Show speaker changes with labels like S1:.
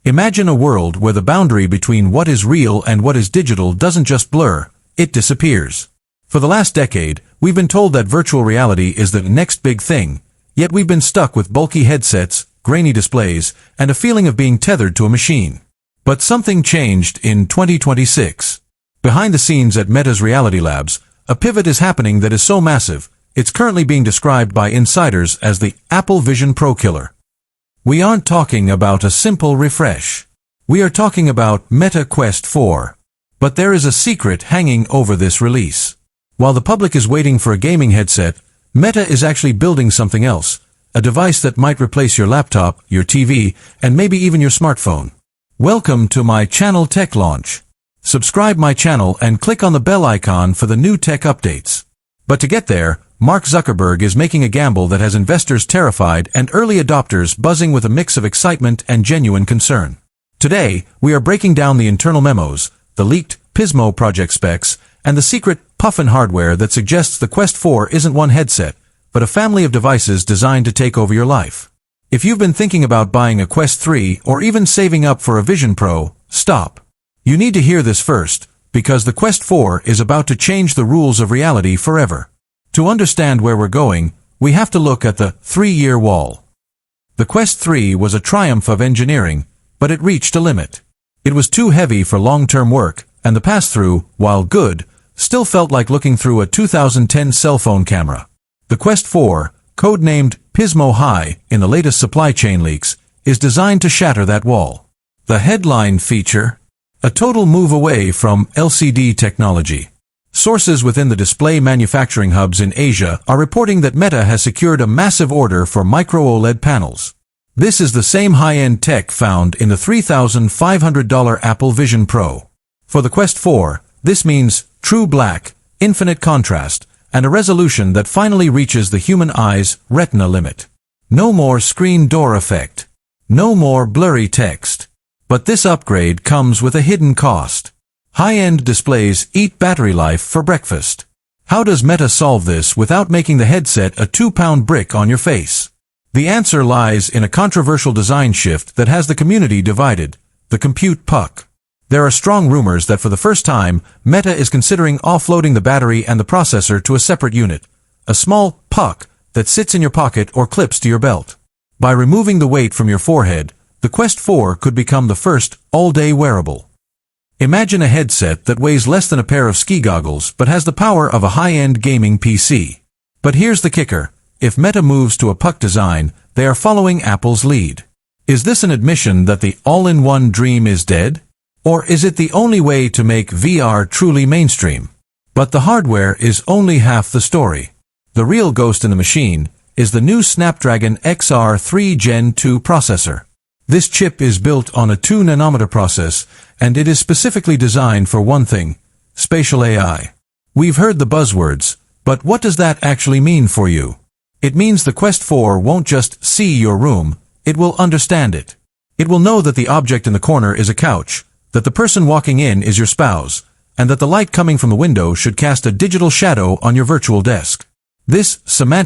S1: Imagine a world where the boundary between what is real and what is digital doesn't just blur, it disappears. For the last decade, we've been told that virtual reality is the next big thing, yet we've been stuck with bulky headsets, grainy displays, and a feeling of being tethered to a machine. But something changed in 2026. Behind the scenes at Meta's Reality Labs, a pivot is happening that is so massive, it's currently being described by insiders as the Apple Vision Pro killer. We aren't talking about a simple refresh. We are talking about Meta Quest 4. But there is a secret hanging over this release. While the public is waiting for a gaming headset, Meta is actually building something else, a device that might replace your laptop, your TV, and maybe even your smartphone. Welcome to my channel Tech Launch. Subscribe my channel and click on the bell icon for the new tech updates. But to get there, Mark Zuckerberg is making a gamble that has investors terrified and early adopters buzzing with a mix of excitement and genuine concern. Today, we are breaking down the internal memos, the leaked Pismo project specs, and the secret Puffin hardware that suggests the Quest 4 isn't one headset, but a family of devices designed to take over your life. If you've been thinking about buying a Quest 3 or even saving up for a Vision Pro, stop. You need to hear this first, because the Quest 4 is about to change the rules of reality forever. To understand where we're going, we have to look at the 3-year wall. The Quest 3 was a triumph of engineering, but it reached a limit. It was too heavy for long-term work, and the pass-through, while good, still felt like looking through a 2010 cell phone camera. The Quest 4, codenamed Pismo High in the latest supply chain leaks, is designed to shatter that wall. The headline feature: a total move away from LCD technology. Sources within the display manufacturing hubs in Asia are reporting that Meta has secured a massive order for Micro-OLED panels. This is the same high-end tech found in the $3,500 Apple Vision Pro. For the Quest 4, this means true black, infinite contrast, and a resolution that finally reaches the human eye's retina limit. No more screen door effect. No more blurry text. But this upgrade comes with a hidden cost. High-end displays eat battery life for breakfast. How does Meta solve this without making the headset a 2-pound brick on your face? The answer lies in a controversial design shift that has the community divided: the compute puck. There are strong rumors that for the first time, Meta is considering offloading the battery and the processor to a separate unit, a small puck that sits in your pocket or clips to your belt. By removing the weight from your forehead, the Quest 4 could become the first all-day wearable. Imagine a headset that weighs less than a pair of ski goggles but has the power of a high-end gaming PC. But here's the kicker: if Meta moves to a puck design, they are following Apple's lead. Is this an admission that the all-in-one dream is dead? Or is it the only way to make VR truly mainstream? But the hardware is only half the story. The real ghost in the machine is the new Snapdragon XR2 Gen 2 processor. This chip is built on a 2-nanometer process, and it is specifically designed for one thing: spatial AI. We've heard the buzzwords, but what does that actually mean for you? It means the Quest 4 won't just see your room, it will understand it. It will know that the object in the corner is a couch, that the person walking in is your spouse, and that the light coming from the window should cast a digital shadow on your virtual desk. This semantic